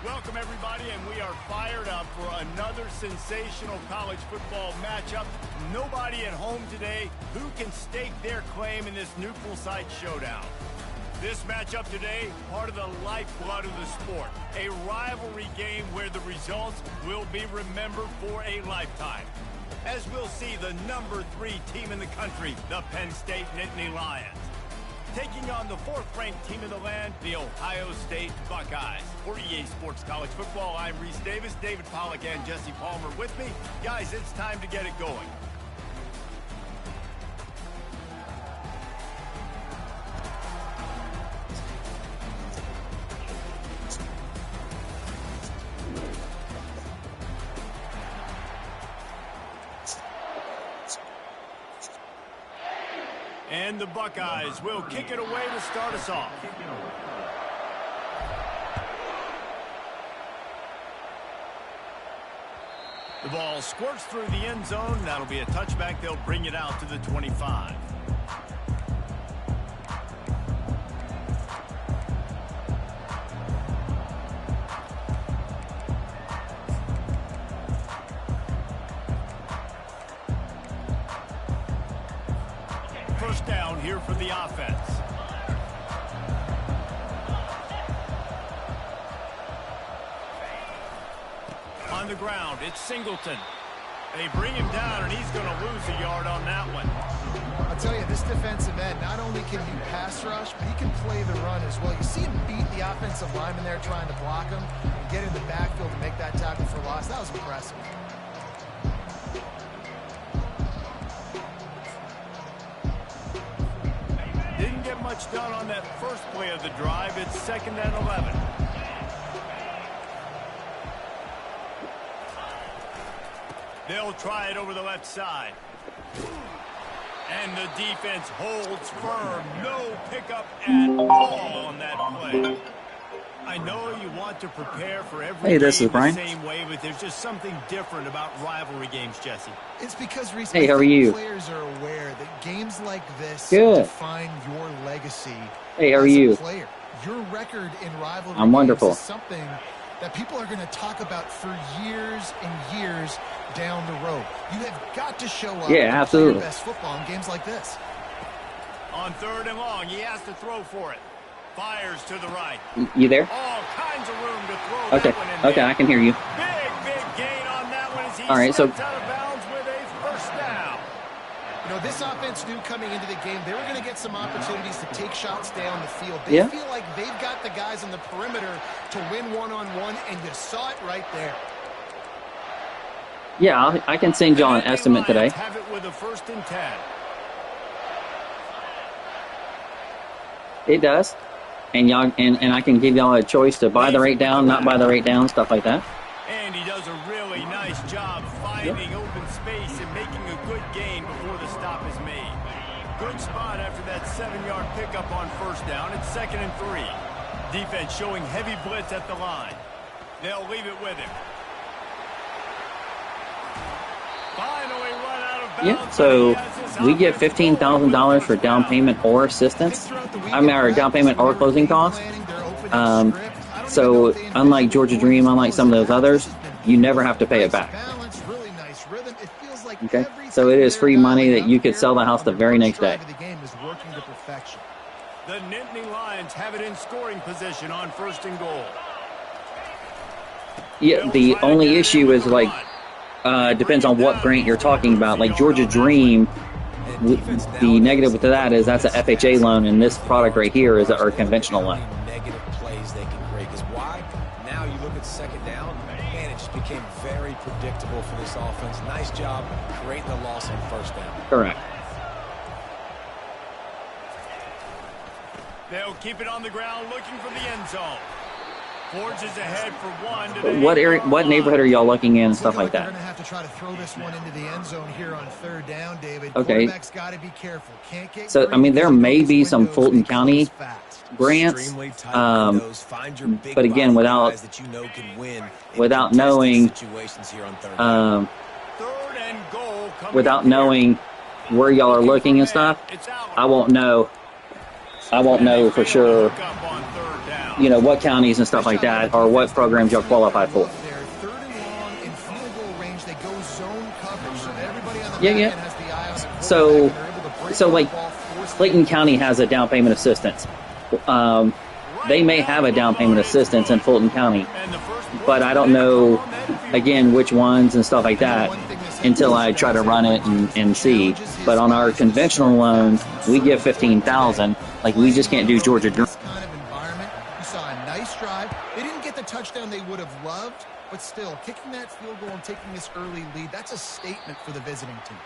Welcome, everybody, and we are fired up for another sensational college football matchup. Nobody at home today who can stake their claim in this neutral site showdown. This matchup today, part of the lifeblood of the sport. A rivalry game where the results will be remembered for a lifetime. As we'll see the number 3 team in the country, the Penn State Nittany Lions, taking on the 4th-ranked team in the land, the Ohio State Buckeyes. For EA Sports College Football, I'm Reese Davis, David Pollack, and Jesse Palmer with me. Guys, it's time to get it going. And the Buckeyes will kick it away to start us off. The ball squirts through the end zone. That'll be a touchback. They'll bring it out to the 25. First down here for the offense. On the ground, it's Singleton. They bring him down, and he's going to lose a yard on that one. I'll tell you, this defensive end, not only can he pass rush, but he can play the run as well. You see him beat the offensive lineman there trying to block him and get in the backfield to make that tackle for loss. That was impressive. Didn't get much done on that first play of the drive. It's 2nd and 11. They'll try it over the left side. And the defense holds firm. No pickup at all on that play. I know you want to prepare for every this game is Brian. the same way, but there's just something different about rivalry games, Jesse. It's because Hey, how are you? Players are aware that games like this Good. define your legacy. Hey, how are as a you? player. Your record in rivalry I'm wonderful. games is something that people are going to talk about for years and years down the road. You have got to show up Yeah, and absolutely. play your best football in games like this. On 3rd and long, he has to throw for it. Fires to the right. You there? All kinds of room to throw Okay. that one in Okay, there. I can hear you. Big gain on that one as he All right, so- steps out of bounds with a first down. You know, this offense knew coming into the game they were going to get some opportunities to take shots down the field. They feel like they've got the guys on the perimeter to win one-on-one, and you saw it right there. Yeah, I can send y'all an estimate today. Have it with a 1st and 10. It does. And y'all and I can give y'all a choice to buy the rate down, not buy the rate down, stuff like that. And he does a really nice job finding open space and making a good gain before the stop is made. Good spot after that 7-yard pickup on 1st down. It's 2nd and 3. Defense showing heavy blitz at the line. They'll leave it with him. Finally run out of bounds. Yeah, so we get $15,000 for down payment or assistance. Or down payment or closing costs. So unlike Georgia Dream, unlike some of those others, you never have to pay it back. Okay, so it is free money that you could sell the house the very next day. The Nittany Lions have it in scoring position on 1st and goal. Yeah, the only issue is like depends on what grant you're talking about. Like Georgia Dream, the negative with that is that's a FHA loan, and this product right here is a conventional loan. Negative plays they can create. Because why? Now you look at 2nd down, man, it just became very predictable for this offense. Nice job creating the loss on 1st down. Correct. They'll keep it on the ground looking for the end zone. Forges ahead for one. What neighborhood are y'all looking in and stuff like They're that? going to have to try to throw this one into the end zone here on 3rd down, David. Okay. Quarterback's got to be careful. Can't get So I mean, there may be some Fulton County grants, but again, without knowing, without knowing where y'all are looking and stuff, I won't know for sure what counties and stuff like that, or what programs you'll qualify for. They're third and long in field goal range. They go zone coverage, so everybody on the Yeah, back yeah. end has the eye on the quarterback, So, and they're able to break so up like the ball, force Clayton County has a down payment assistance. They may have a down payment assistance in Fulton County, but I don't know, again, which ones and stuff like that until I try to run it and see. But on our conventional loan, we give $15,000. Like, we just can't do Georgia Dream. This kind of environment, you saw a nice drive. They didn't get the touchdown they would have loved, but still, kicking that field goal and taking this early lead, that's a statement for the visiting team.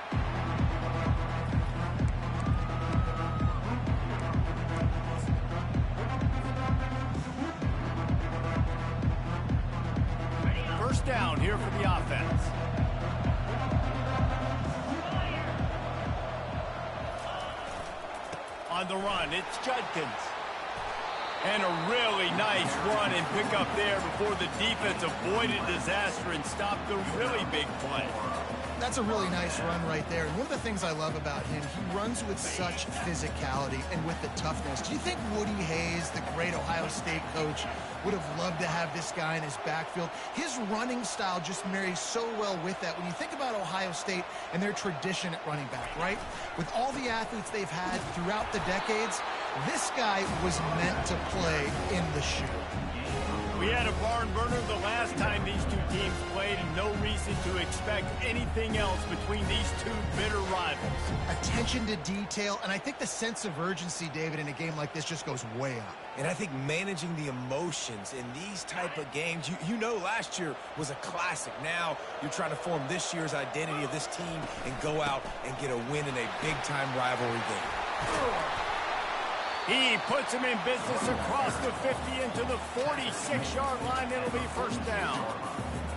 First down here for the offense. On the run, it's Judkins. And a really nice run and pick up there before the defense avoided disaster and stopped the really big play. That's a really nice run right there. And one of the things I love about him, he runs with such physicality and with the toughness. Do you think Woody Hayes, the great Ohio State coach, would have loved to have this guy in his backfield? His running style just marries so well with that. When you think about Ohio State and their tradition at running back, right? With all the athletes they've had throughout the decades, this guy was meant to play in the shoe. We had a barn burner the last time these two teams played, and no reason to expect anything else between these two bitter rivals. Attention to detail, and I think the sense of urgency, David, in a game like this just goes way up. And I think managing the emotions in these type of games, you know last year was a classic. Now you're trying to form this year's identity of this team and go out and get a win in a big-time rivalry game. He puts him in business across the 50 into the 46-yard line. It'll be first down.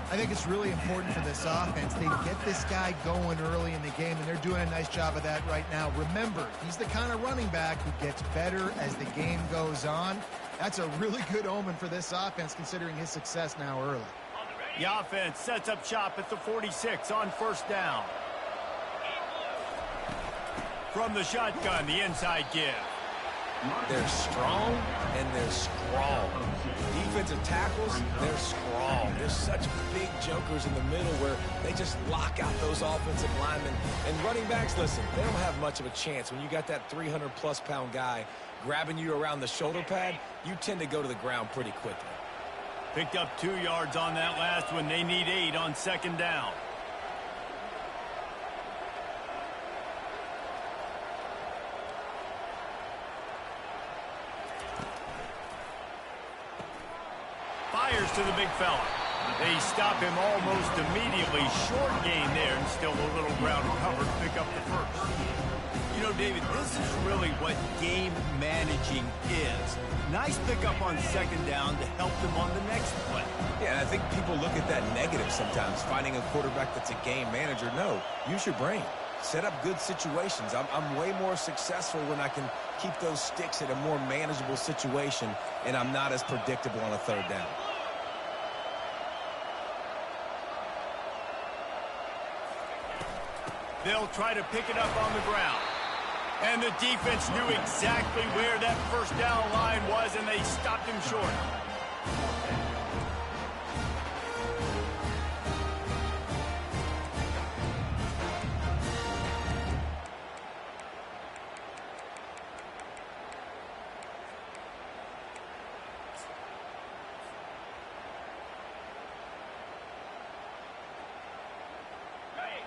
I think it's really important for this offense. They get this guy going early in the game, and they're doing a nice job of that right now. Remember, he's the kind of running back who gets better as the game goes on. That's a really good omen for this offense, considering his success now early. The offense sets up shop at the 46 on first down. From the shotgun, the inside give. They're strong and they're strong. Defensive tackles, they're strong. There's such big jokers in the middle where they just lock out those offensive linemen. And running backs, listen, they don't have much of a chance. When you got that 300-plus pound guy grabbing you around the shoulder pad, you tend to go to the ground pretty quickly. Picked up 2 yards on that last one. They need 8 on second down. Fires to the big fella. They stop him almost immediately. Short gain there, and still a little ground covered. Pick up the first. You know, David, this is really what game managing is. Nice pickup on second down to help them on the next play. Yeah, and I think people look at that negative sometimes, finding a quarterback that's a game manager. No, use your brain. Set up good situations. I'm way more successful when I can keep those sticks at a more manageable situation, and I'm not as predictable on a third down. They'll try to pick it up on the ground. And the defense knew exactly where that first down line was, and they stopped him short.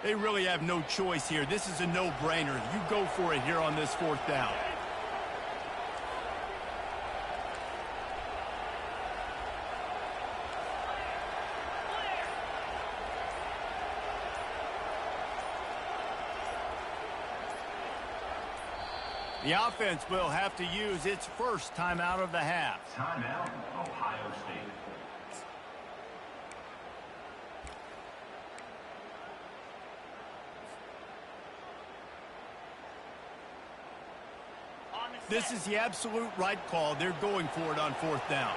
They really have no choice here. This is a no-brainer. You go for it here on this fourth down. The offense will have to use its first timeout of the half. Timeout, Ohio State. This is the absolute right call. They're going for it on fourth down.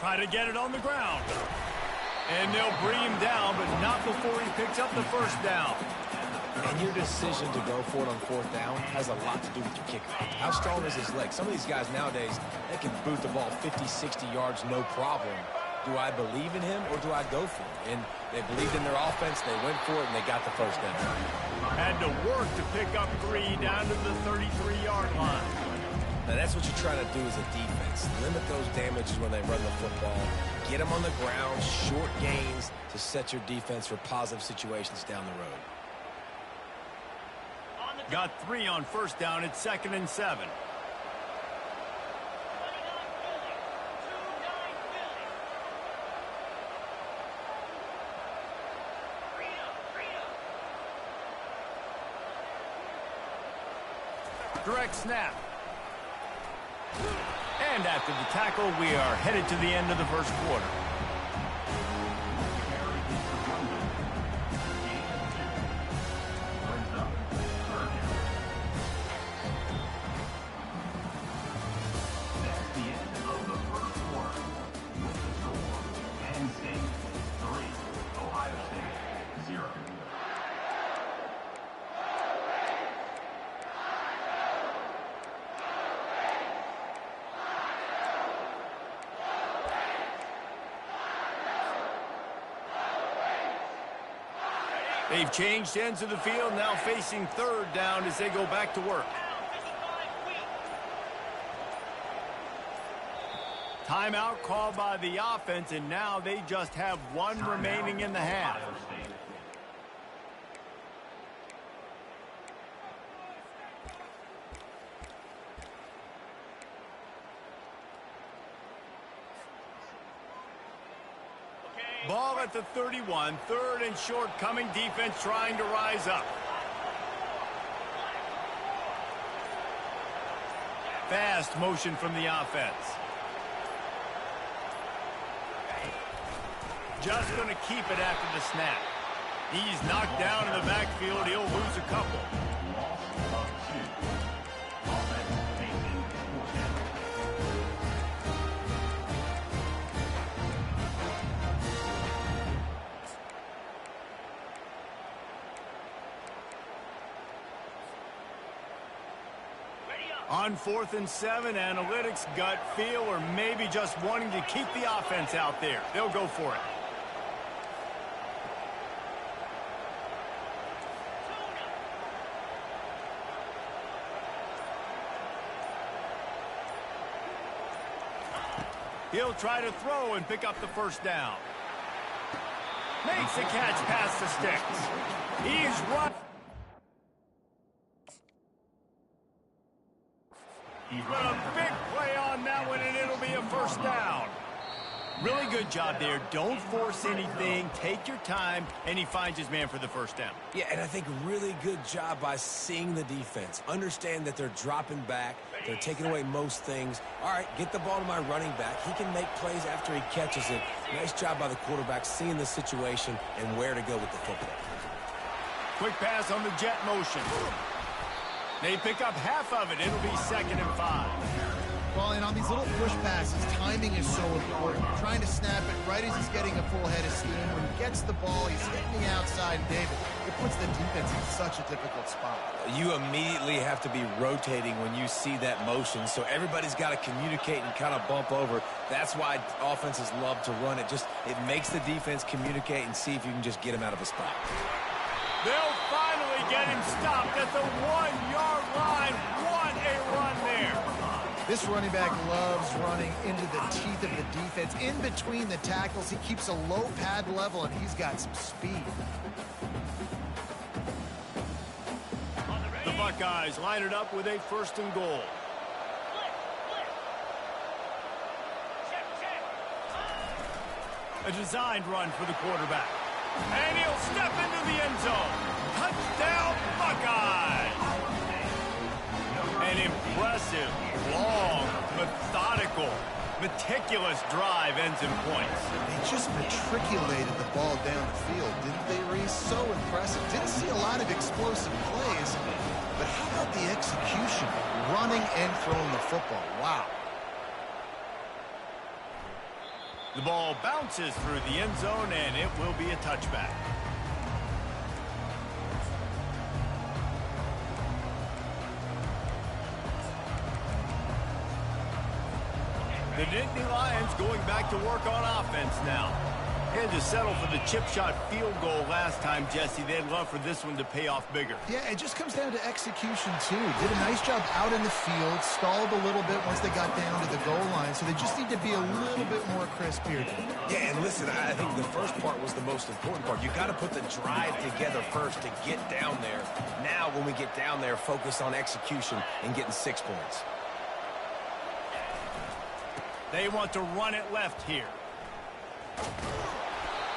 Try to get it on the ground. And they'll bring him down, but not before he picks up the first down. And your decision to go for it on fourth down has a lot to do with your kicker. How strong is his leg? Some of these guys nowadays, they can boot the ball 50, 60 yards, no problem. Do I believe in him or do I go for it? And they believed in their offense, they went for it, and they got the first down. Had to work to pick up 3 down to the 33-yard line. Now, that's what you're trying to do as a defense. Limit those damages when they run the football. Get them on the ground, short gains to set your defense for positive situations down the road. Got 3 on first down. It's 2nd and 7. Direct snap. And after the tackle, we are headed to the end of the first quarter. They've changed ends of the field, now facing 3rd down as they go back to work. Timeout called by the offense, and now they just have 1 remaining in the half. Ball at the 31, 3rd and short coming, defense trying to rise up. Fast motion from the offense. Just going to keep it after the snap. He's knocked down in the backfield. He'll lose a couple. On 4th and 7, analytics, gut feel, or maybe just wanting to keep the offense out there. They'll go for it. He'll try to throw and pick up the first down. Makes the catch past the sticks. He's run. But a big play on that one, and it'll be a first down. Really good job there. Don't force anything. Take your time, and he finds his man for the first down. Yeah, and I think really good job by seeing the defense. Understand that they're dropping back. They're taking away most things. All right, get the ball to my running back. He can make plays after he catches it. Nice job by the quarterback seeing the situation and where to go with the football. Quick pass on the jet motion. They pick up half of it. It'll be 2nd and 5. Well, and on these little push passes, timing is so important. Trying to snap it right as he's getting a full head of steam. When he gets the ball, he's hitting the outside, and David, it puts the defense in such a difficult spot. You immediately have to be rotating when you see that motion, so everybody's got to communicate and kind of bump over. That's why offenses love to run it. It makes the defense communicate and see if you can just get him out of a spot. They'll finally get him stopped at the 1-yard line. What a run there. This running back loves running into the teeth of the defense. In between the tackles, he keeps a low pad level, and he's got some speed. The Buckeyes line it up with a 1st and goal. A designed run for the quarterback. And he'll step into the end zone. Touchdown, Buckeyes! An impressive, long, methodical, meticulous drive ends in points. They just matriculated the ball down the field, didn't they, Reese? So impressive. Didn't see a lot of explosive plays, but how about the execution? Running and throwing the football. Wow. The ball bounces through the end zone, and it will be a touchback. The Nittany Lions going back to work on offense now. Had to settle for the chip shot field goal last time, Jesse. They'd love for this one to pay off bigger. Yeah, it just comes down to execution, too. Did a nice job out in the field, stalled a little bit once they got down to the goal line, so they just need to be a little bit more crisp here. Yeah, and listen, I think the first part was the most important part. You got to put the drive together first to get down there. Now, when we get down there, focus on execution and getting 6 points. They want to run it left here.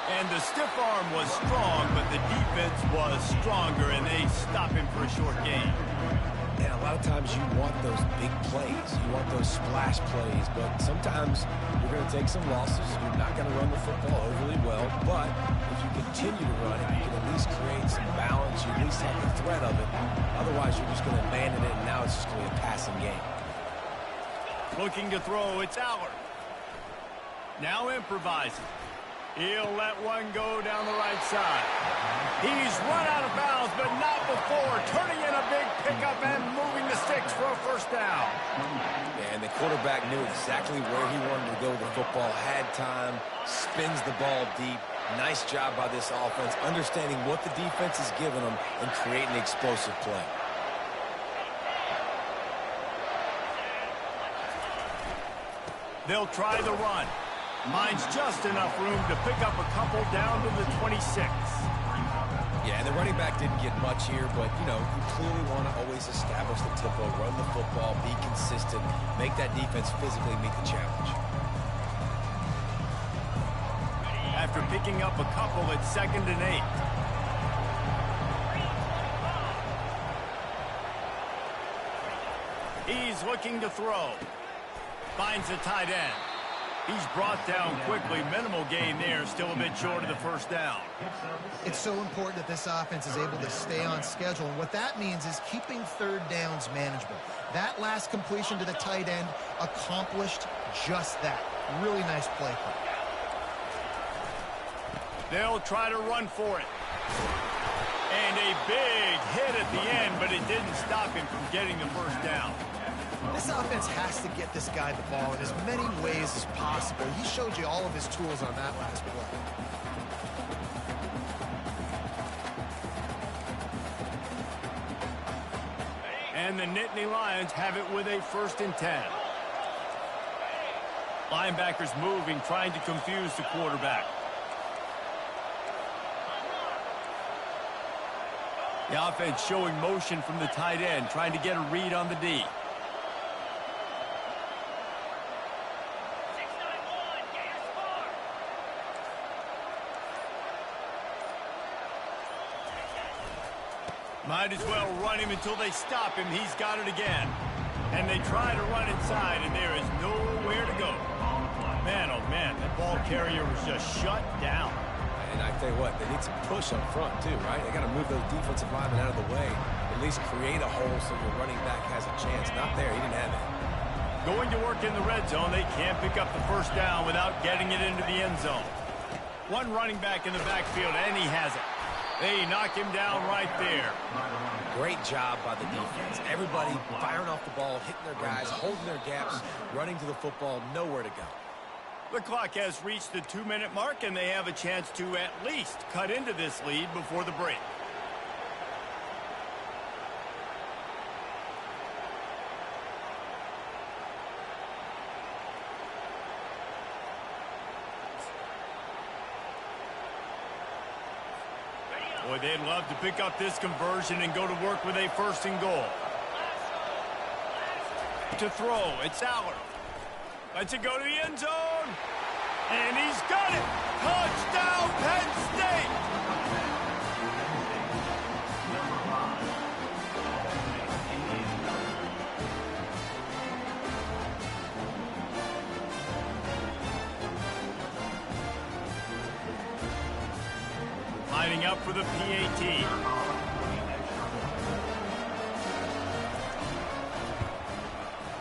And the stiff arm was strong, but the defense was stronger, and they stop him for a short gain. And a lot of times you want those big plays. You want those splash plays, but sometimes you're going to take some losses. You're not going to run the football overly well, but if you continue to run it, you can at least create some balance. You at least have the threat of it. Otherwise, you're just going to abandon it, and now it's just going to be a passing game. Looking to throw, it's Allard. Now improvising. He'll let one go down the right side. He's run out of bounds, but not before. Turning in a big pickup and moving the sticks for a first down. And the quarterback knew exactly where he wanted to go with the football, had time, spins the ball deep. Nice job by this offense, understanding what the defense is giving them and creating an explosive play. They'll try the run. Finds just enough room to pick up a couple down to the 26. Yeah, and the running back didn't get much here, but, you know, you clearly want to always establish the tempo, run the football, be consistent, make that defense physically meet the challenge. After picking up a couple, it's 2nd and 8. He's looking to throw. Finds a tight end. He's brought down quickly. Minimal gain there. Still a bit short of the first down. It's so important that this offense is able to stay on schedule. And what that means is keeping third downs manageable. That last completion to the tight end accomplished just that. Really nice play. They'll try to run for it. And a big hit at the end, but it didn't stop him from getting the first down. This offense has to get this guy the ball in as many ways as possible. He showed you all of his tools on that last play. And the Nittany Lions have it with a 1st and 10. Linebackers moving, trying to confuse the quarterback. The offense showing motion from the tight end, trying to get a read on the D. Might as well run him until they stop him. He's got it again. And they try to run inside, and there is nowhere to go. Man, oh man, that ball carrier was just shut down. And I tell you what, they need some push up front too, right? They got to move those defensive linemen out of the way. At least create a hole so your running back has a chance. Not there, he didn't have it. Going to work in the red zone, they can't pick up the first down without getting it into the end zone. One running back in the backfield, and he has it. They knock him down right there. Great job by the defense. Everybody firing off the ball, hitting their guys, holding their gaps, running to the football, nowhere to go. The clock has reached the 2-minute mark, and they have a chance to at least cut into this lead before the break. Boy, they'd love to pick up this conversion and go to work with a 1st and goal. To throw, it's Allard. Lets it go to the end zone. And he's got it. Touchdown, Penn State. Lining up for the PAT.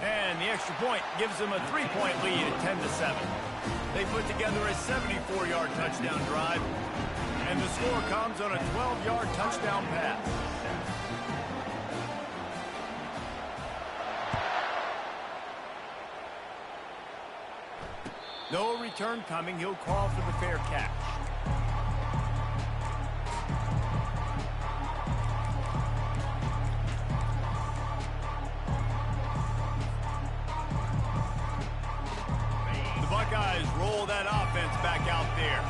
And the extra point gives them a 3-point lead at 10-7. They put together a 74-yard touchdown drive, and the score comes on a 12-yard touchdown pass. No return coming. He'll call for the fair catch. The Buckeyes roll that offense back out there.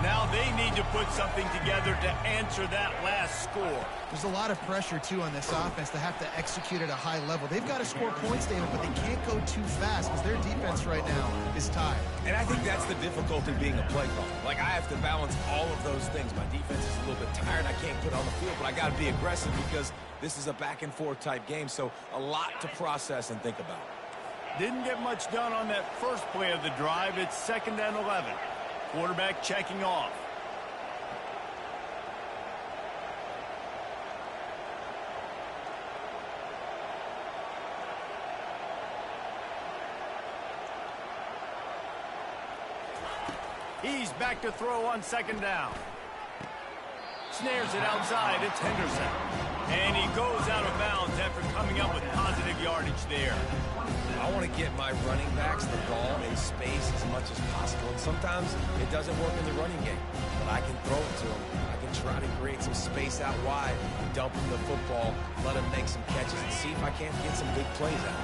Now they need to put something together to answer that last score. There's a lot of pressure, too, on this offense to have to execute at a high level. They've got to score points, David, but they can't go too fast because their defense right now is tired. And I think that's the difficulty being a play caller. Like, I have to balance all of those things. My defense is a little bit tired. I can't put on the field, but I got to be aggressive because this is a back-and-forth type game, so a lot to process and think about. Didn't get much done on that first play of the drive. It's 2nd and 11. Quarterback checking off. He's back to throw on 2nd down. Snares it outside. It's Henderson. And he goes out of bounds after coming up with positive yardage there. I want to get my running backs the ball in space as much as possible. And sometimes it doesn't work in the running game, but I can throw it to them. I can try to create some space out wide, dump him the football, let him make some catches, and see if I can't get some big plays out.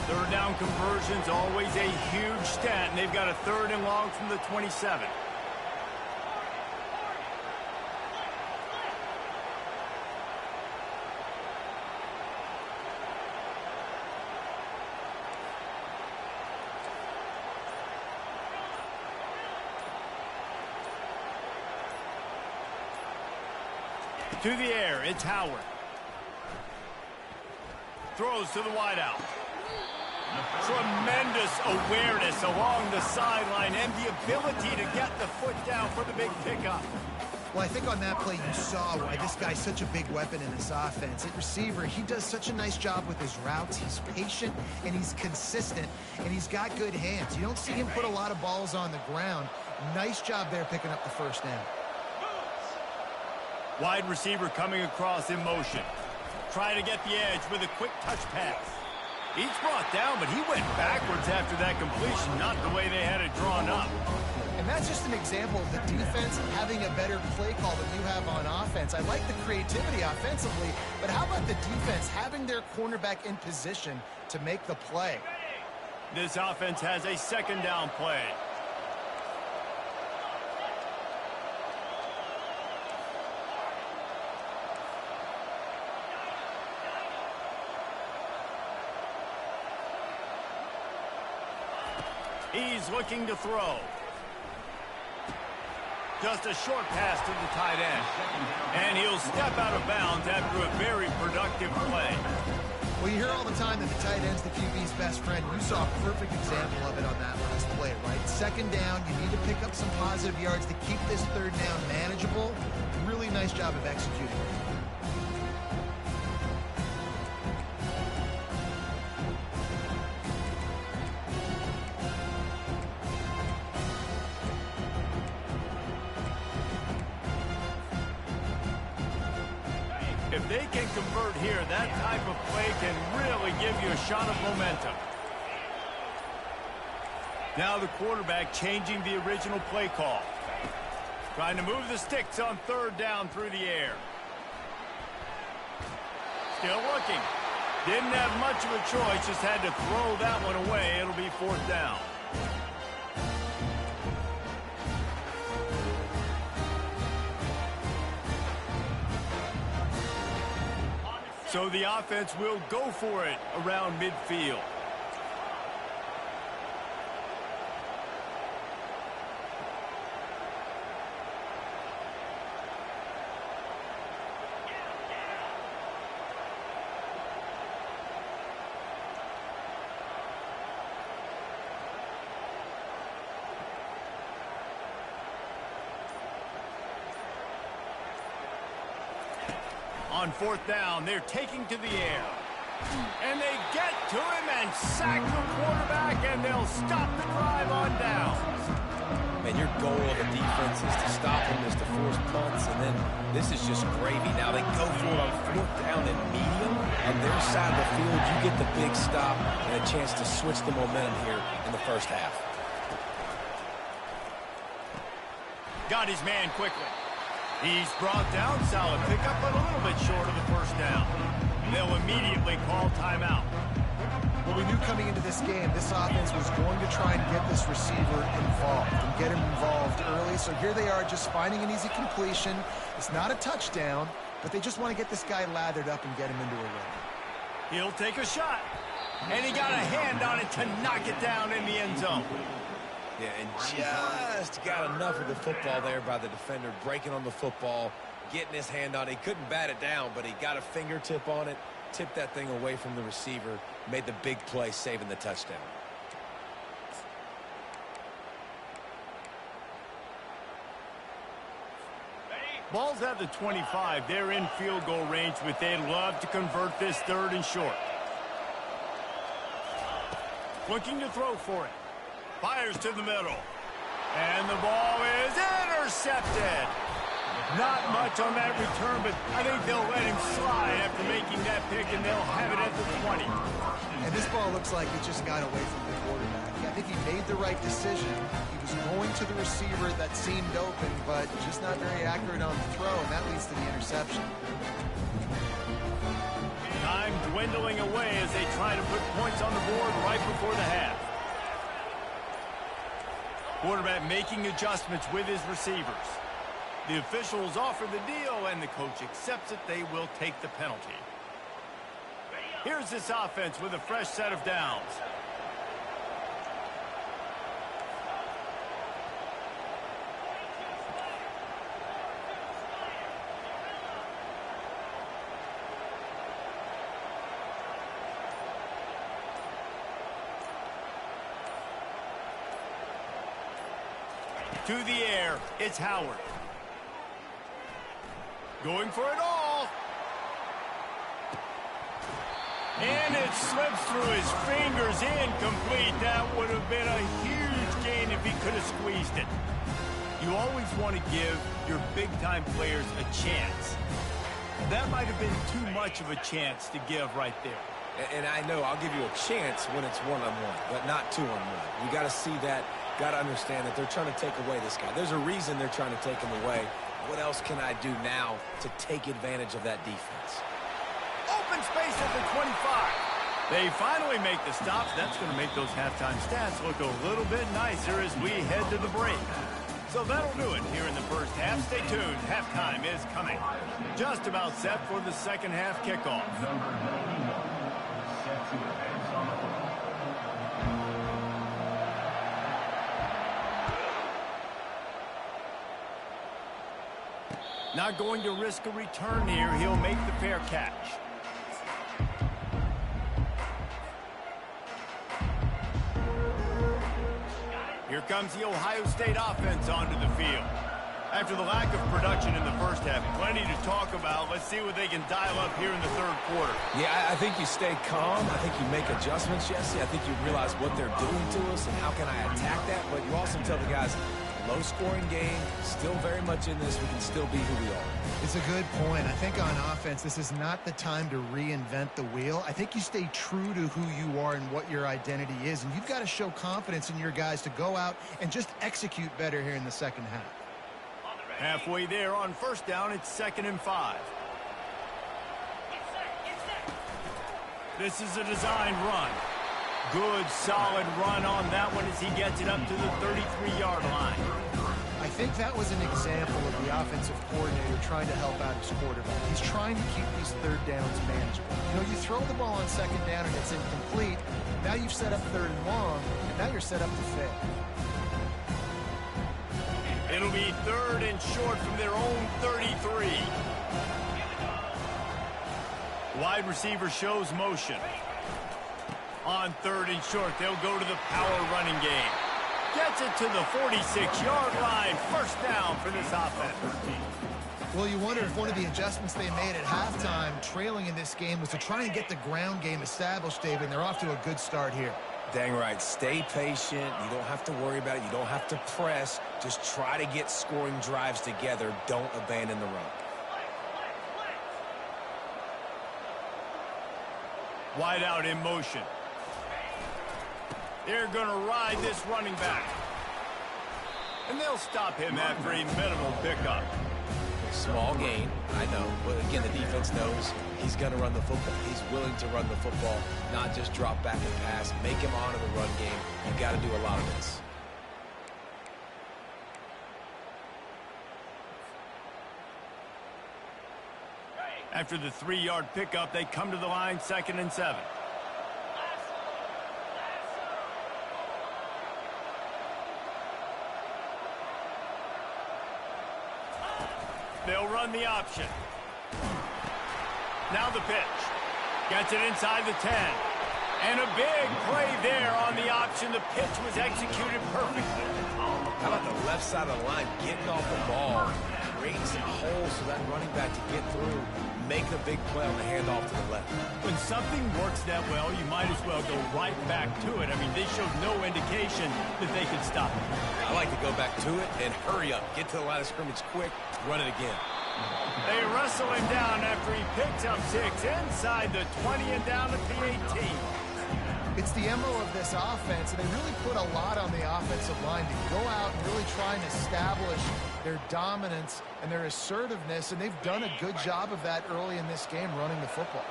3rd down conversion's always a huge stat, and they've got a 3rd and long from the 27. To the air, it's Howard. Throws to the wideout. Tremendous awareness along the sideline and the ability to get the foot down for the big pickup. Well, I think on that play you saw why this guy's such a big weapon in this offense. At receiver, he does such a nice job with his routes. He's patient, and he's consistent, and he's got good hands. You don't see him put a lot of balls on the ground. Nice job there picking up the 1st down. Wide receiver coming across in motion. Trying to get the edge with a quick touch pass. He's brought down, but he went backwards after that completion, not the way they had it drawn up. And that's just an example of the defense having a better play call than you have on offense. I like the creativity offensively, but how about the defense having their cornerback in position to make the play? This offense has a 2nd down play. He's looking to throw. Just a short pass to the tight end. And he'll step out of bounds after a very productive play. Well, you hear all the time that the tight end's the QB's best friend. You saw a perfect example of it on that last play, right? 2nd down, you need to pick up some positive yards to keep this 3rd down manageable. Really nice job of executing. If they can convert here, that type of play can really give you a shot of momentum. Now the quarterback changing the original play call. Trying to move the sticks on 3rd down through the air. Still looking. Didn't have much of a choice, just had to throw that one away. It'll be 4th down. So the offense will go for it around midfield. On 4th down, they're taking to the air. And they get to him and sack the quarterback, and they'll stop the drive on down. defenses to stop him is to force punts, and then this is just gravy. Now they go for it on 4th down and medium. On their side of the field, you get the big stop and a chance to switch the momentum here in the first half. Got his man quickly. He's brought down. Solid pickup, but a little bit short of the first down. They'll immediately call timeout. Well, we knew coming into this game, this offense was going to try and get this receiver involved and get him involved early. So here they are just finding an easy completion. It's not a touchdown, but they just want to get this guy lathered up and get him into a rhythm. He'll take a shot. And he got a hand on it to knock it down in the end zone. Yeah, and just got enough of the football there by the defender, breaking on the football, getting his hand on it. He couldn't bat it down, but he got a fingertip on it, tipped that thing away from the receiver, made the big play, saving the touchdown. Ball's at the 25. They're in field goal range, but they'd love to convert this 3rd and short. Looking to throw for it. Fires to the middle. And the ball is intercepted. Not much on that return, but I think they'll let him slide after making that pick, and they'll have it at the 20. And this ball looks like it just got away from the quarterback. I think he made the right decision. He was going to the receiver that seemed open, but just not very accurate on the throw, and that leads to the interception. Time dwindling away as they try to put points on the board right before the half. Quarterback making adjustments with his receivers. The officials offer the deal, and the coach accepts it. They will take the penalty. Here's this offense with a fresh set of downs. To the air, it's Howard. Going for it all. And it slips through his fingers, incomplete. That would have been a huge gain if he could have squeezed it. You always want to give your big-time players a chance. That might have been too much of a chance to give right there. And I know I'll give you a chance when it's one-on-one, but not two-on-one. You got to see that, got to understand that they're trying to take away this guy. There's a reason they're trying to take him away. What else can I do now to take advantage of that defense? Open space at the 25. They finally make the stop. That's going to make those halftime stats look a little bit nicer as we head to the break. So that'll do it here in the first half. Stay tuned. Halftime is coming. Just about set for the second half kickoff. Not going to risk a return here. He'll make the fair catch. Here comes the Ohio State offense onto the field. After the lack of production in the first half, plenty to talk about. Let's see what they can dial up here in the third quarter. Yeah, I think you stay calm. I think you make adjustments, Jesse. I think you realize what they're doing to us and how can I attack that. But you also tell the guys, low-scoring game, still very much in this. We can still be who we are. It's a good point. I think on offense, this is not the time to reinvent the wheel. I think you stay true to who you are and what your identity is, and you've got to show confidence in your guys to go out and just execute better here in the second half. Halfway there on first down, it's 2nd and 5. This is a designed run. Good, solid run on that one as he gets it up to the 33-yard line. I think that was an example of the offensive coordinator trying to help out his quarterback. He's trying to keep these third downs manageable. You know, you throw the ball on second down and it's incomplete. Now you've set up 3rd and long, and now you're set up to fail. It'll be 3rd and short from their own 33. Wide receiver shows motion. On 3rd and short, they'll go to the power running game. Gets it to the 46-yard line. First down for this offense. Well, you wonder if one of the adjustments they made at halftime, trailing in this game, was to try and get the ground game established, David, and they're off to a good start here. Dang right. Stay patient. You don't have to worry about it. You don't have to press. Just try to get scoring drives together. Don't abandon the run. Wide out in motion. They're going to ride this running back. And they'll stop him after a minimal pickup. Small gain, I know. But again, the defense knows he's going to run the football. He's willing to run the football, not just drop back and pass. Make him honor the run game. You got to do a lot of this. After the 3-yard pickup, they come to the line, 2nd and 7. They'll run the option. Now the pitch. Gets it inside the 10. And a big play there on the option. The pitch was executed perfectly. How about the left side of the line getting off the ball, creating some holes for that running back to get through, making a big play on the handoff to the left. When something works that well, you might as well go right back to it. I mean, they showed no indication that they could stop it. I like to go back to it and hurry up. Get to the line of scrimmage quick, run it again. They wrestle him down after he picks up 6 inside the 20 and down at the 18. It's the MO of this offense, and they really put a lot on the offensive line to go out and really try and establish their dominance and their assertiveness, and they've done a good job of that early in this game running the football.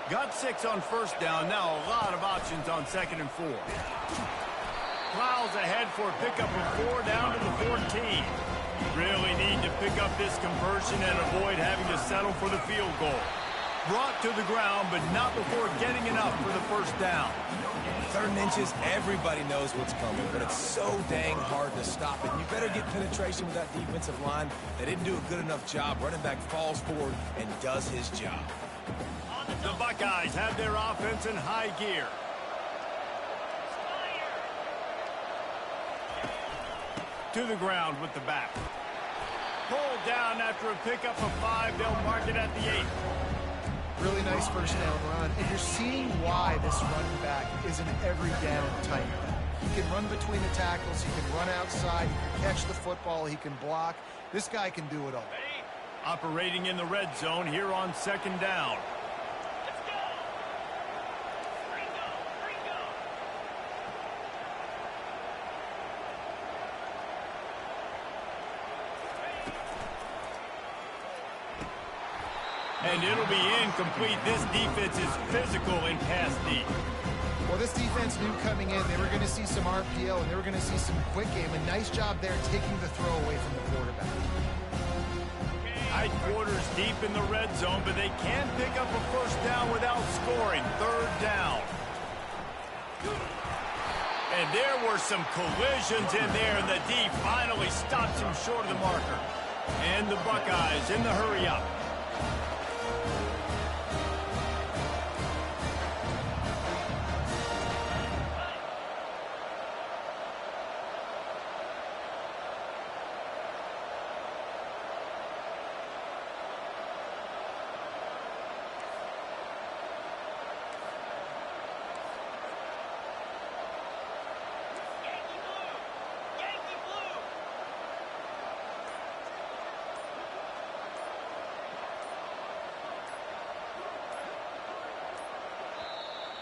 Got 6 on 1st down. Now a lot of options on 2nd and 4. Plows ahead for a pickup of 4 down to the 14. Really need to pick up this conversion and avoid having to settle for the field goal. Brought to the ground, but not before getting enough for the 1st down. 3rd and inches, everybody knows what's coming, but it's so dang hard to stop it. You better get penetration with that defensive line. They didn't do a good enough job. Running back falls forward and does his job. The Buckeyes have their offense in high gear. To the ground with the back. Pulled down after a pickup of 5. They'll mark it at the 8. Really nice 1st down run, and you're seeing why this running back is an every down type back. He can run between the tackles, he can run outside, he can catch the football, he can block. This guy can do it all. Operating in the red zone here on 2nd down. And it'll be incomplete. This defense is physical in pass deep. Well, this defense knew coming in they were going to see some RPO and they were going to see some quick game. A nice job there taking the throw away from the quarterback. Tight quarters deep in the red zone, but they can pick up a 1st down without scoring. 3rd down. And there were some collisions in there, and the D finally stops him short of the marker. And the Buckeyes in the hurry up.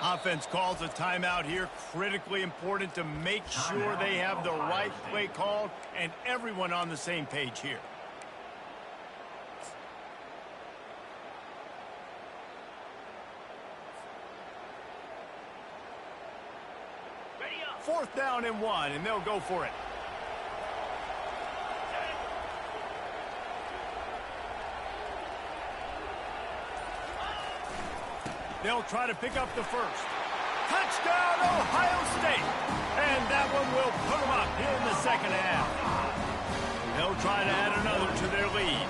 Offense calls a timeout here. Critically important to make sure they have the right play called and everyone on the same page here. Ready up. 4th down and 1, and they'll go for it. They'll try to pick up the 1st. Touchdown, Ohio State! And that one will put them up here in the 2nd half. They'll try to add another to their lead.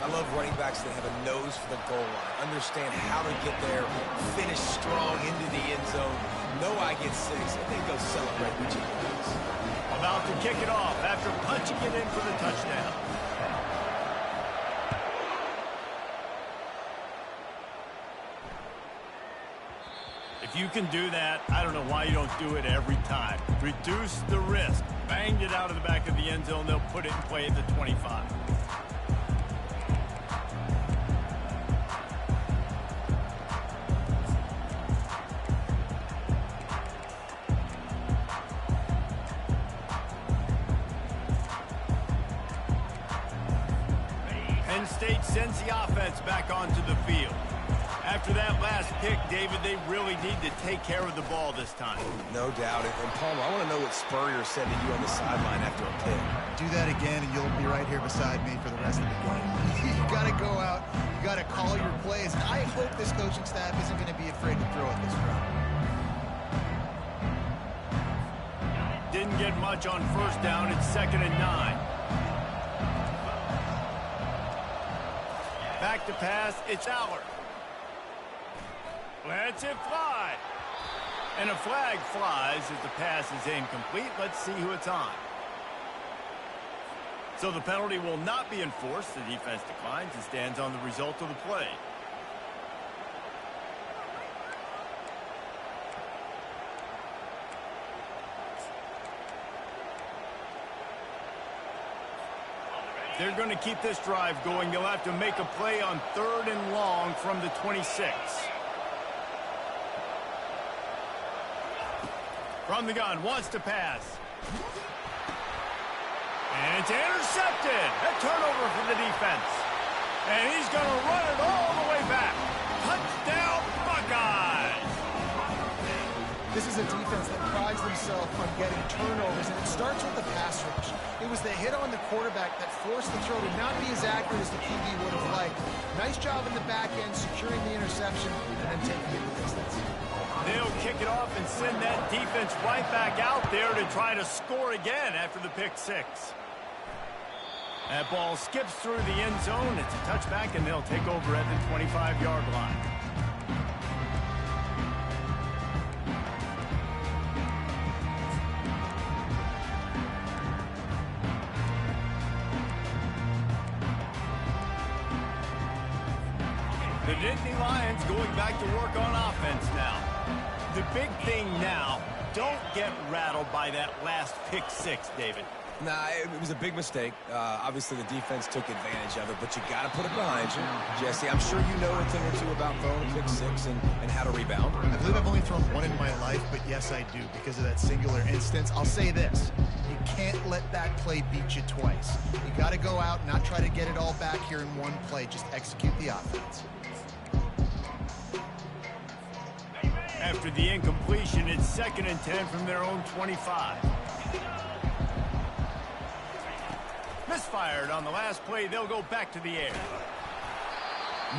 I love running backs that have a nose for the goal line. Understand how to get there, finish strong into the end zone. Know I get 6, and then go celebrate with you guys. About to kick it off after punching it in for the touchdown. If you can do that, I don't know why you don't do it every time. Reduce the risk. Banged it out of the back of the end zone. They'll put it in play at the 25. Penn State sends the offense back onto the field. After that last pick, David, they really need to take care of the ball this time. No doubt. And Palmer, I want to know what Spurrier said to you on the sideline after a pick. Do that again, and you'll be right here beside me for the rest of the game. You got to go out. You got to call your plays. And I hope this coaching staff isn't going to be afraid to throw it this route. Didn't get much on first down. It's 2nd and 9. Back to pass. It's Allard. Lets it fly. And a flag flies as the pass is incomplete. Let's see who it's on. So the penalty will not be enforced. The defense declines and stands on the result of the play. They're going to keep this drive going. They'll have to make a play on 3rd and long from the 26. From the gun, wants to pass. And it's intercepted. A turnover for the defense. And he's going to run it all the way back. Touchdown, Buckeyes! This is a defense that prides themselves on getting turnovers, and it starts with the pass rush. It was the hit on the quarterback that forced the throw to not be as accurate as the QB would have liked. Nice job in the back end, securing the interception, and then taking it the distance. They'll kick it off and send that defense right back out there to try to score again after the pick 6. That ball skips through the end zone. It's a touchback, and they'll take over at the 25-yard line. The Nittany Lions going back to work on offense now. The big thing now, don't get rattled by that last pick 6, David. Nah, it was a big mistake. Obviously, the defense took advantage of it, but you got to put it behind you. Jesse, I'm sure you know a thing or two about throwing a pick 6 and how to rebound. I believe I've only thrown one in my life, but yes, I do, because of that singular instance. I'll say this. You can't let that play beat you twice. You got to go out, not try to get it all back here in one play. Just execute the offense. After the incompletion, it's 2nd and 10 from their own 25. Misfired on the last play. They'll go back to the air.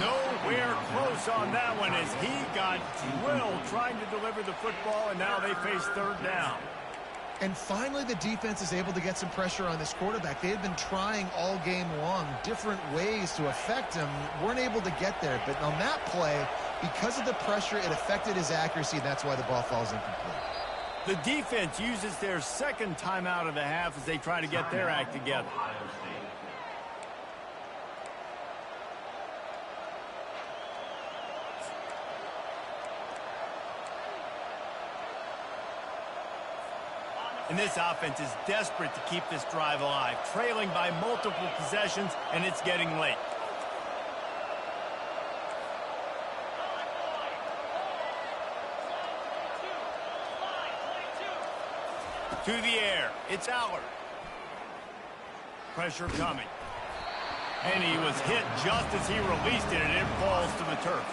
Nowhere close on that one as he got drilled trying to deliver the football, and now they face 3rd down. And finally, the defense is able to get some pressure on this quarterback. They had been trying all game long different ways to affect him. Weren't able to get there. But on that play, because of the pressure, it affected his accuracy. That's why the ball falls incomplete. The defense uses their 2nd timeout of the half as they try to get their act together. And this offense is desperate to keep this drive alive, trailing by multiple possessions, and it's getting late. To the air, it's Allard. Pressure coming. And he was hit just as he released it, and it falls to the turf.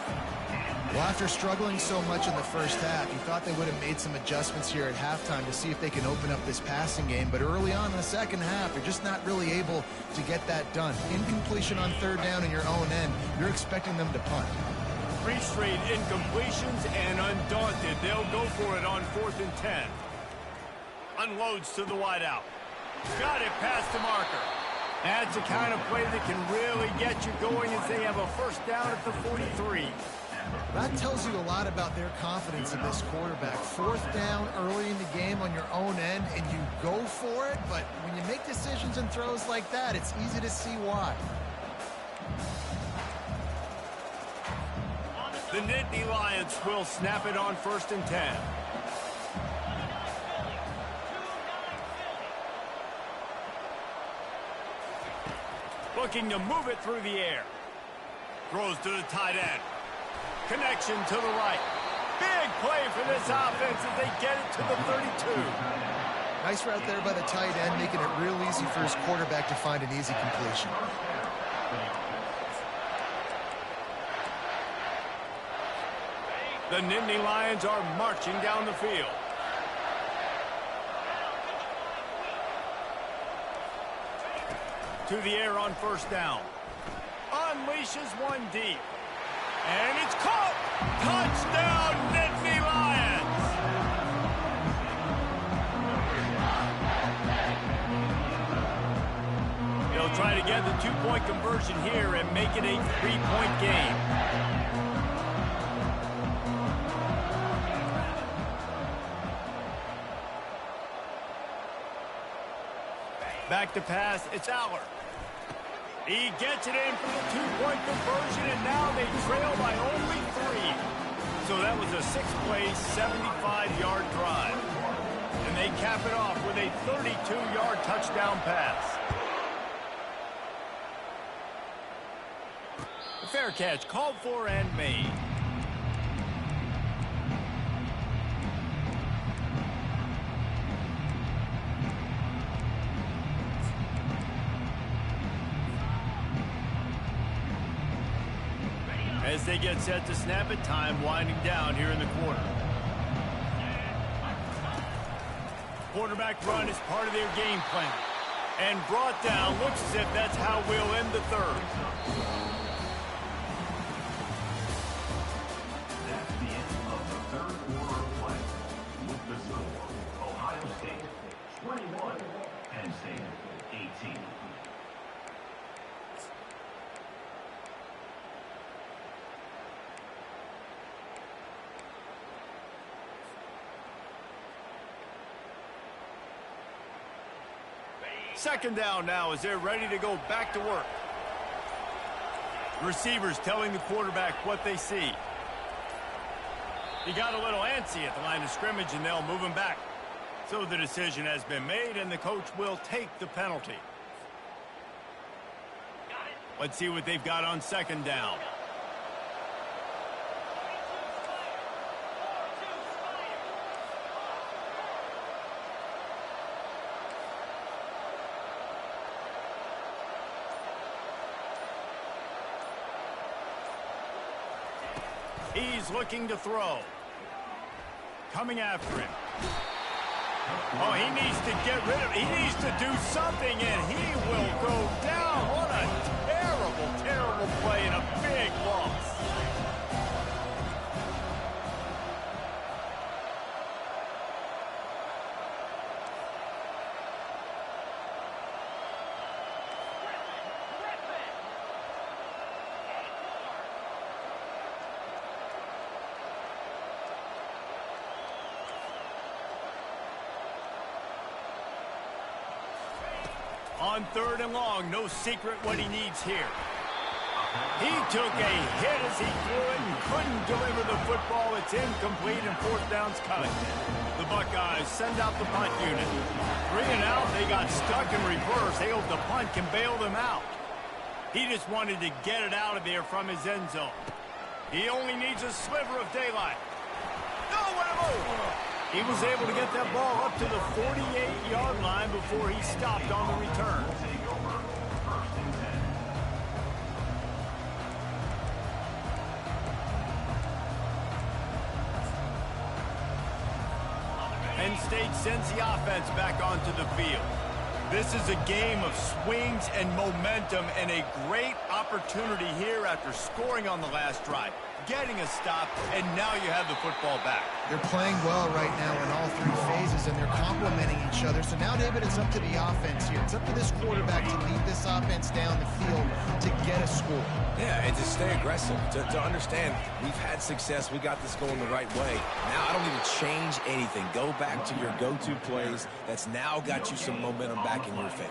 Well, after struggling so much in the first half, you thought they would have made some adjustments here at halftime to see if they can open up this passing game. But early on in the second half, you're just not really able to get that done. Incompletion on 3rd down in your own end, you're expecting them to punt. 3 straight incompletions, and undaunted, they'll go for it on 4th and 10. Unloads to the wideout. Got it past the marker. That's the kind of play that can really get you going as they have a 1st down at the 43. That tells you a lot about their confidence in this quarterback. 4th down early in the game on your own end, and you go for it, but when you make decisions and throws like that, it's easy to see why. The Nittany Lions will snap it on 1st and 10. Looking to move it through the air. Throws to the tight end. Connection to the right. Big play for this offense as they get it to the 32. Nice route there by the tight end, making it real easy for his quarterback to find an easy completion. The Nittany Lions are marching down the field. To the air on 1st down. Unleashes one deep. And it's caught! Touchdown, Nittany Lions! They'll try to get the 2-point conversion here and make it a 3-point game. Back to pass, it's Aller. He gets it in for the 2-point conversion, and now they trail by only 3. So that was a 6-play, 75-yard drive. And they cap it off with a 32-yard touchdown pass. A fair catch called for and made. As they get set to snap it, time winding down here in the quarter. Quarterback run is part of their game plan. And brought down, looks as if that's how we'll end the third. That's the end of the third quarter of play. With the score, Ohio State 21, Penn State 18. Second down now as they're ready to go back to work. Receivers telling the quarterback what they see. He got a little antsy at the line of scrimmage, and they'll move him back. So the decision has been made, and the coach will take the penalty. Let's see what they've got on second down. He's looking to throw. Coming after him. Oh, he needs to get rid of it. He needs to do something, and he will go down. What a terrible, terrible play and a big loss. On third and long, no secret what he needs here. He took a hit as he threw it and couldn't deliver the football. It's incomplete and 4th down's coming. The Buckeyes send out the punt unit. 3 and out, they got stuck in reverse. They hope the punt can bail them out. He just wanted to get it out of there from his end zone. He only needs a sliver of daylight. No, what a move! He was able to get that ball up to the 48-yard line before he stopped on the return. Penn State sends the offense back onto the field. This is a game of swings and momentum and a great opportunity here after scoring on the last drive, getting a stop, and now you have the football back. They're playing well right now in all 3 phases, and they're complementing each other. So now, David, it's up to the offense here. It's up to this quarterback to lead this offense down the field to get a score. Yeah, and to stay aggressive, to understand we've had success, we got this going the right way. Now I don't need to change anything. Go back to your go-to plays. That's now got you some momentum back in your favor.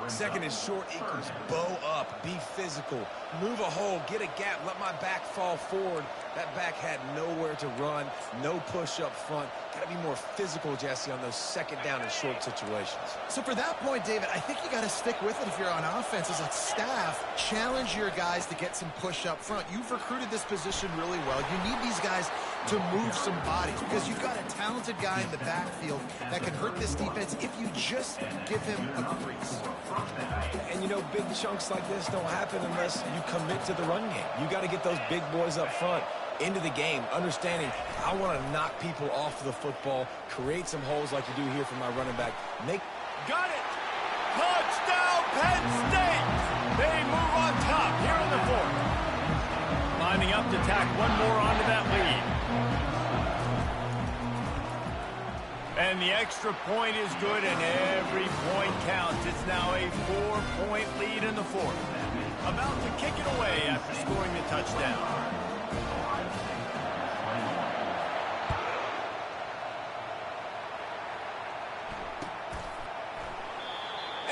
Second and short equals bow up, be physical, move a hole, get a gap, let my back fall forward. That back had nowhere to run, no push up front. Got to be more physical, Jesse, on those second down and short situations. So for that point, David, I think you got to stick with it if you're on offense. As a staff, challenge your guys to get some push up front. You've recruited this position really well. You need these guys to move some bodies because you've got a talented guy in the backfield that can hurt this defense if you just give him a crease. And, you know, big chunks like this don't happen unless you commit to the run game. You got to get those big boys up front into the game, understanding I want to knock people off the football, create some holes like you do here for my running back. Got it! Touchdown, Penn State! They move on top here in the fourth. Lining up to tack one more onto that lead. And the extra point is good, and every point counts. It's now a 4-point lead in the fourth. About to kick it away after scoring the touchdown.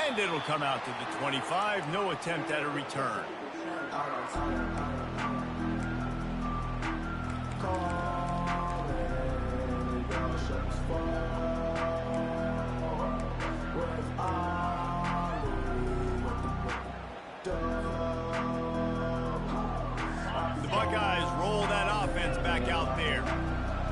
And it'll come out to the 25. No attempt at a return. The Buckeyes roll that offense back out there.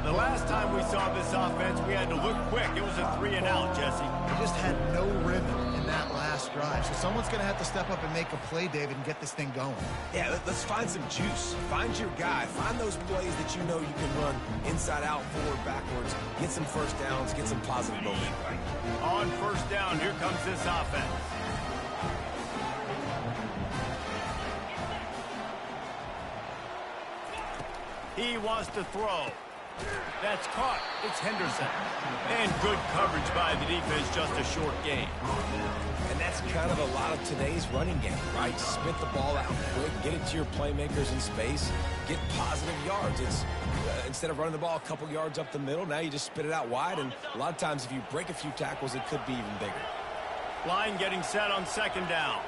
The last time we saw this offense, we had to look quick. It was a 3-and-out, Jesse. They just had no rhythm in that last drive. So someone's going to have to step up and make a play, David, and get this thing going. Yeah, let's find some juice. Find your guy. Find those plays that you know you can run inside out, forward, backwards. Get some first downs. Get some positive momentum. On first down, here comes this offense. He wants to throw. That's caught. It's Henderson. And good coverage by the defense, just a short gain. And that's kind of a lot of today's running game, right? Spit the ball out quick, get it to your playmakers in space, get positive yards. It's instead of running the ball a couple yards up the middle, now you just spit it out wide, and a lot of times if you break a few tackles, it could be even bigger. Line getting set on second down.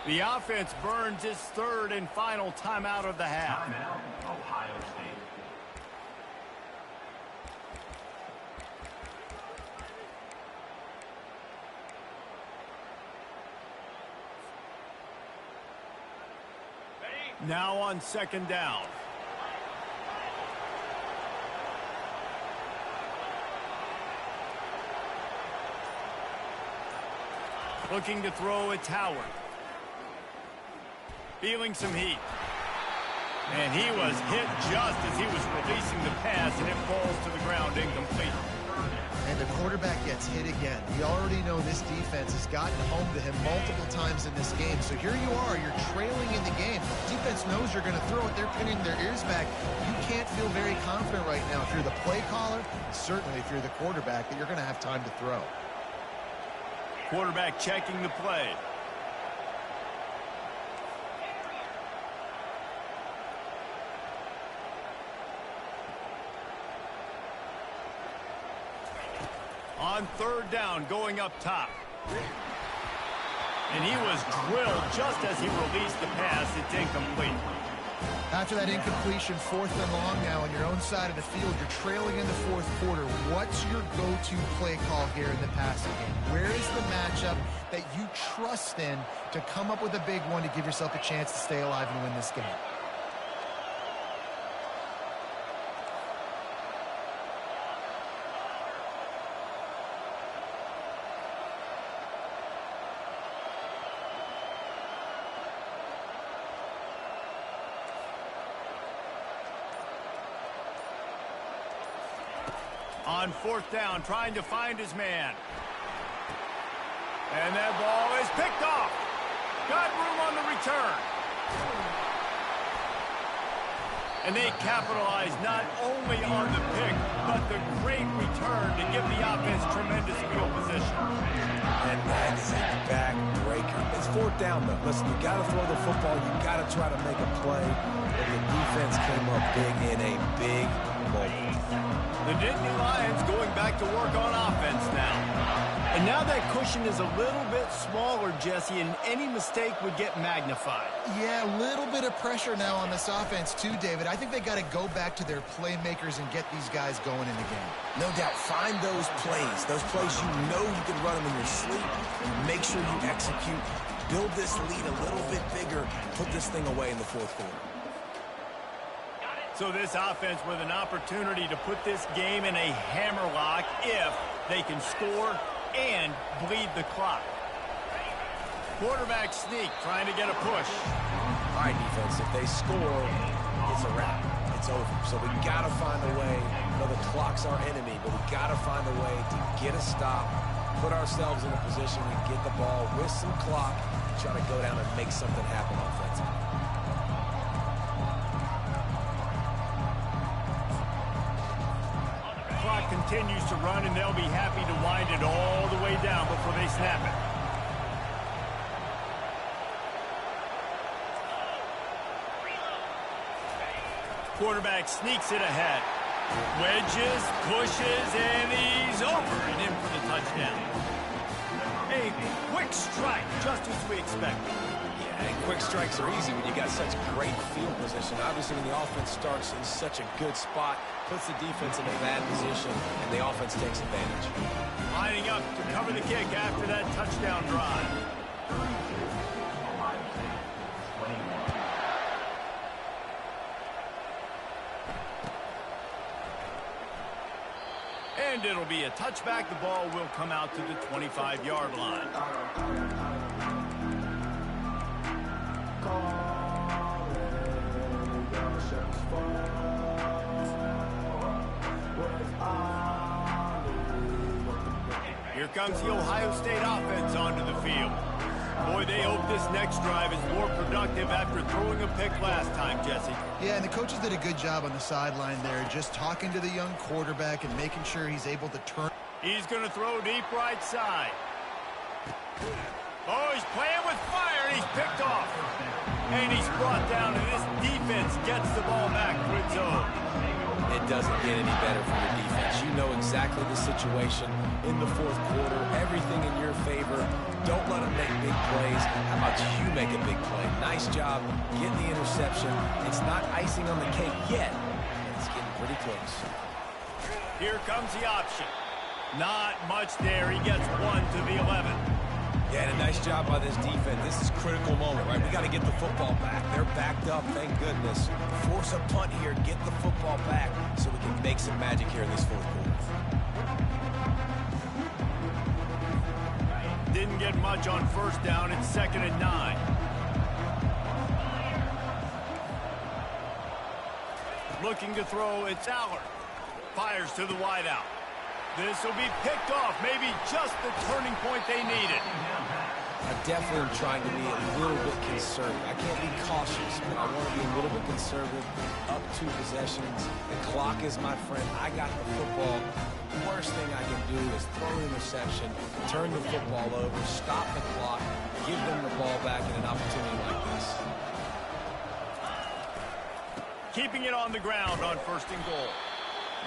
The offense burns its third and final timeout of the half. Timeout, Ohio State. Now on second down. Looking to throw, it's Howard. Feeling some heat. And he was hit just as he was releasing the pass, and it falls to the ground incomplete. And the quarterback gets hit again. We already know this defense has gotten home to him multiple times in this game. So here you are, you're trailing in the game. The defense knows you're going to throw it. They're pinning their ears back. You can't feel very confident right now if you're the play caller, and certainly if you're the quarterback, that you're going to have time to throw. Quarterback checking the play. On third down, going up top. And he was drilled just as he released the pass. It's incomplete. After that incompletion, fourth and long now on your own side of the field, you're trailing in the fourth quarter. What's your go-to play call here in the passing game? Where is the matchup that you trust in to come up with a big one to give yourself a chance to stay alive and win this game? On fourth down, trying to find his man. And that ball is picked off. Got room on the return. And they capitalize not only on the pick, but the great return to give the offense tremendous field position. And that is a back-breaker. fourth down, though. Listen, you got to throw the football. You got to try to make a play. But the defense came up big in a big moment. The Nittany Lions going back to work on offense now. And now that cushion is a little bit smaller, Jesse, and any mistake would get magnified. Yeah, a little bit of pressure now on this offense too, David. I think they got to go back to their playmakers and get these guys going in the game. No doubt. Find those plays you know you can run them in your sleep. You make sure you execute. Build this lead a little bit bigger. Put this thing away in the fourth quarter. So this offense with an opportunity to put this game in a hammerlock if they can score and bleed the clock. Quarterback sneak trying to get a push. All right, defense, if they score, it's a wrap. It's over. So we got to find a way. No, the clock's our enemy, but we got to find a way to get a stop, put ourselves in a position to get the ball with some clock, try to go down and make something happen offensively. Clock continues to run, and they'll be happy to wind it all the way down before they snap it. Quarterback sneaks it ahead. Wedges, pushes, and he's over and in for the touchdown. A quick strike, just as we expected. Yeah, and quick strikes are easy when you got such great field position. Obviously, when the offense starts in such a good spot, puts the defense in a bad position, and the offense takes advantage. Lining up to cover the kick after that touchdown drive. And it'll be a touchback. The ball will come out to the 25-yard line. Here comes the Ohio State offense onto the field. Boy, they hope this next drive is more productive after throwing a pick last time, Jesse. Yeah, and the coaches did a good job on the sideline there, just talking to the young quarterback and making sure he's able to turn. He's going to throw deep right side. Oh, he's playing with fire, and he's picked off. And he's brought down, and this defense gets the ball back for its own. It doesn't get any better for your defense. You know exactly the situation in the fourth quarter. Everything in your favor. Don't let them make big plays. How about you make a big play? Nice job getting the interception. It's not icing on the cake yet, but it's getting pretty close. Here comes the option. Not much there. He gets one to the 11. Yeah, and a nice job by this defense. This is a critical moment, right? We got to get the football back. They're backed up, thank goodness. Force a punt here, get the football back so we can make some magic here in this fourth quarter. Didn't get much on first down. It's 2nd and 9. Looking to throw, it's Aller. Fires to the wideout. This will be picked off. Maybe just the turning point they needed. I definitely am trying to be a little bit conservative. I can't be cautious, but I want to be a little bit conservative. Up 2 possessions. The clock is my friend. I got the football. The worst thing I can do is throw an interception, turn the football over, stop the clock, give them the ball back in an opportunity like this. Keeping it on the ground on 1st and goal.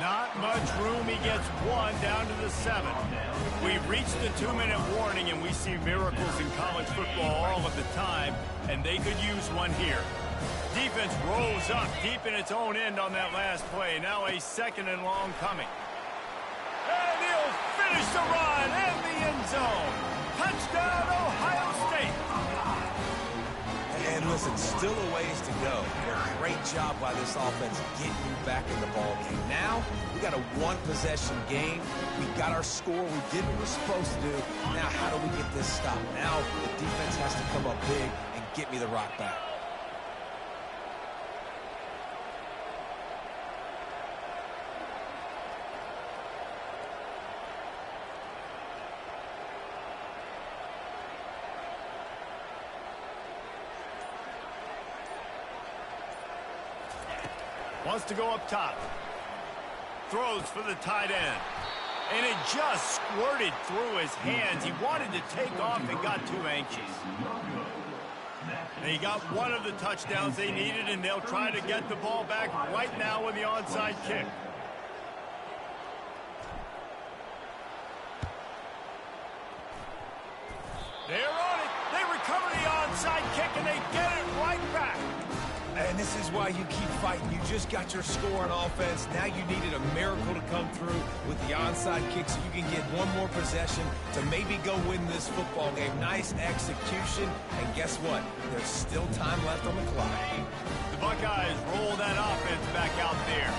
Not much room. He gets 1 down to the 7. We've reached the 2-minute warning, and we see miracles in college football all of the time, and they could use one here. Defense rolls up deep in its own end on that last play. Now a 2nd and long coming. And he'll finish the run in the end zone. Touchdown, Ohio State. And listen, still a ways to go. A great job by this offense getting you back in the ball game. Now, we got a 1-possession game. We got our score. We did what we're supposed to do. Now, how do we get this stopped? Now, the defense has to come up big and get me the rock back. Wants to go up top. Throws for the tight end. And it just squirted through his hands. He wanted to take off and got too anxious. They got one of the touchdowns they needed, and they'll try to get the ball back right now with the onside kick. They're on it. They recover the onside kick, and they get it right back. And this is why you keep fighting. You just got your score on offense. Now you needed a miracle to come through with the onside kick so you can get one more possession to maybe go win this football game. Nice execution. And guess what? There's still time left on the clock. The Buckeyes roll that offense back out there.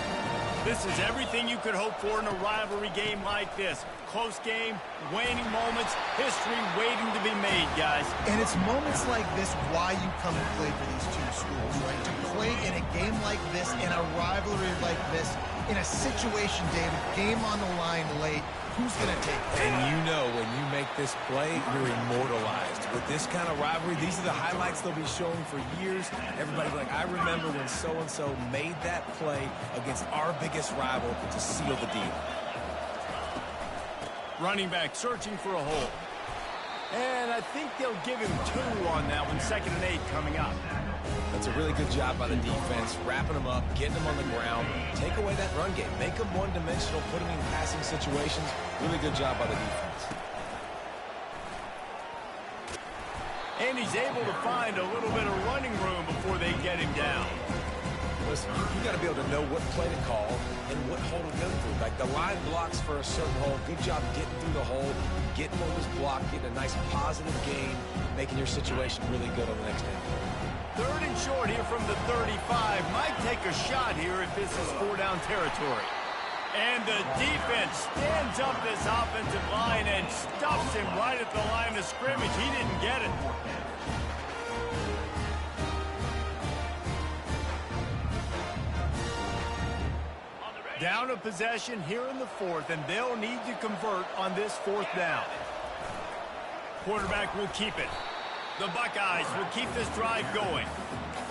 This is everything you could hope for in a rivalry game like this. Close game, waning moments, history waiting to be made, guys. And it's moments like this why you come and play for these two schools, right? To play in a game like this, in a rivalry like this, in a situation, David, game on the line late, who's going to take it? And you know when you make this play, you're immortalized. With this kind of rivalry, these are the highlights they'll be showing for years. Everybody's like, I remember when so-and-so made that play against our biggest rival to seal the deal. Running back searching for a hole. And I think they'll give him 2 on that one. 2nd and 8 coming up. That's a really good job by the defense, wrapping them up, getting them on the ground, take away that run game, make them one-dimensional, put them in passing situations. Really good job by the defense. And he's able to find a little bit of running room before they get him down. Listen, you got to be able to know what play to call and what hole to go through. Like the line blocks for a certain hole. Good job getting through the hole, getting what was blocked, getting a nice positive gain, making your situation really good on the next down. 3rd and short here from the 35. Might take a shot here if this is 4-down territory. And the defense stands up this offensive line and stuffs him right at the line of scrimmage. He didn't get it. Down a possession here in the 4th, and they'll need to convert on this 4th down. Quarterback will keep it. The Buckeyes will keep this drive going.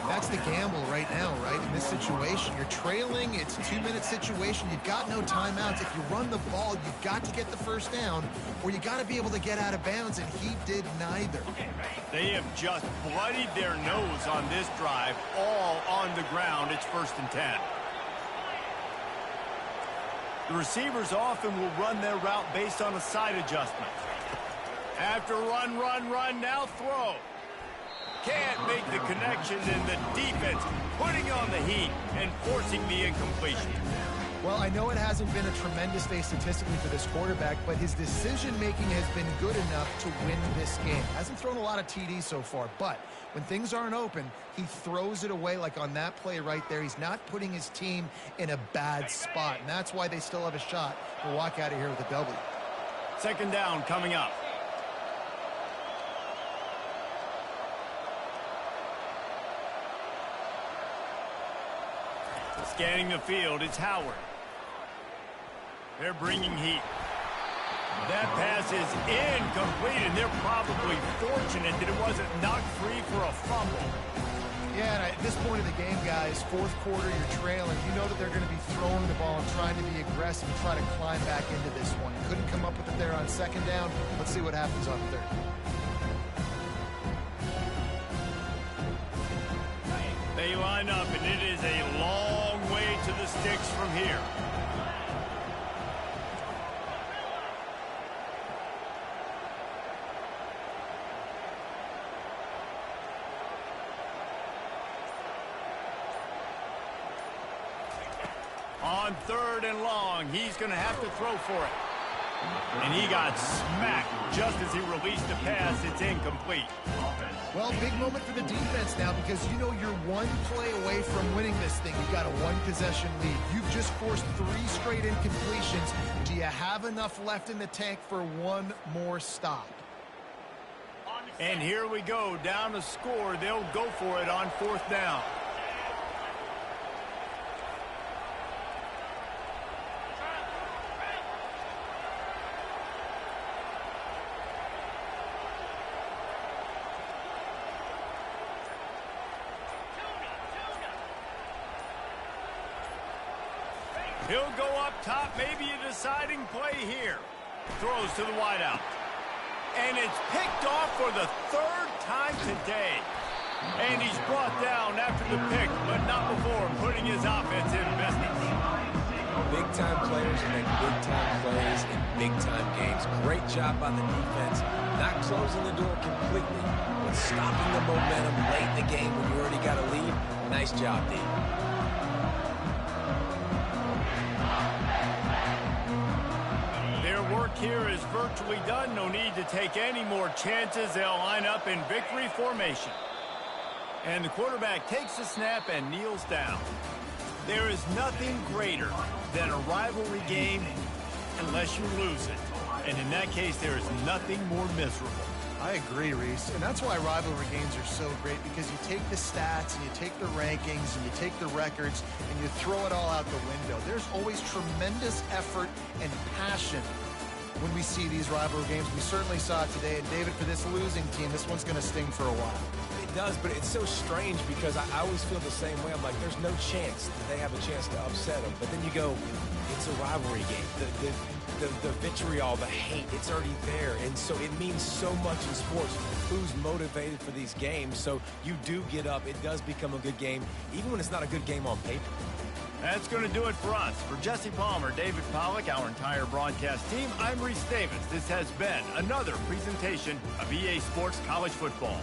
That's the gamble right now, right? In this situation, you're trailing. It's a 2-minute situation. You've got no timeouts. If you run the ball, you've got to get the 1st down, or you got to be able to get out of bounds, and he did neither. They have just bloodied their nose on this drive, all on the ground. It's 1st and 10. The receivers often will run their route based on a side adjustment. After run, now throw. Can't make the connection, and the defense putting on the heat and forcing the incompletion. Well, I know it hasn't been a tremendous day statistically for this quarterback, but his decision-making has been good enough to win this game. Hasn't thrown a lot of TDs so far, but when things aren't open, he throws it away like on that play right there. He's not putting his team in a bad spot, and that's why they still have a shot to walk out of here with a W. 2nd down coming up. Scanning the field, it's Howard. They're bringing heat. That pass is incomplete, and they're probably fortunate that it wasn't knocked free for a fumble. Yeah, and at this point of the game, guys, 4th quarter, you're trailing. You know that they're going to be throwing the ball and trying to be aggressive and try to climb back into this one. Couldn't come up with it there on 2nd down. Let's see what happens on 3rd. They line up, and it is a long way to the sticks from here. On 3rd and long, he's going to have to throw for it. And he got smacked just as he released the pass. It's incomplete. Well, big moment for the defense now because you know you're one play away from winning this thing. You've got a 1-possession lead. You've just forced 3 straight incompletions. Do you have enough left in the tank for one more stop? And here we go, down a score. They'll go for it on 4th down. He'll go up top, maybe a deciding play here. Throws to the wideout. And it's picked off for the third time today. And he's brought down after the pick, but not before putting his offense in business. Big-time players make big-time plays in big-time games. Great job by the defense. Not closing the door completely, but stopping the momentum late in the game when you already got a lead. Nice job, D. Their work here is virtually done. No need to take any more chances. They'll line up in victory formation. And the quarterback takes the snap and kneels down. There is nothing greater than a rivalry game unless you lose it. And in that case, there is nothing more miserable. I agree, Reese. And that's why rivalry games are so great, because you take the stats and you take the rankings and you take the records and you throw it all out the window. There's always tremendous effort and passion when we see these rivalry games. We certainly saw it today. And David, for this losing team, this one's going to sting for a while. It does, but it's so strange because I always feel the same way. I'm like, there's no chance that they have a chance to upset them. But then you go, it's a rivalry game. The vitriol, the hate, it's already there. And so it means so much in sports. Who's motivated for these games? So you do get up. It does become a good game, even when it's not a good game on paper. That's going to do it for us. For Jesse Palmer, David Pollack, our entire broadcast team, I'm Reese Davis. This has been another presentation of EA Sports College Football.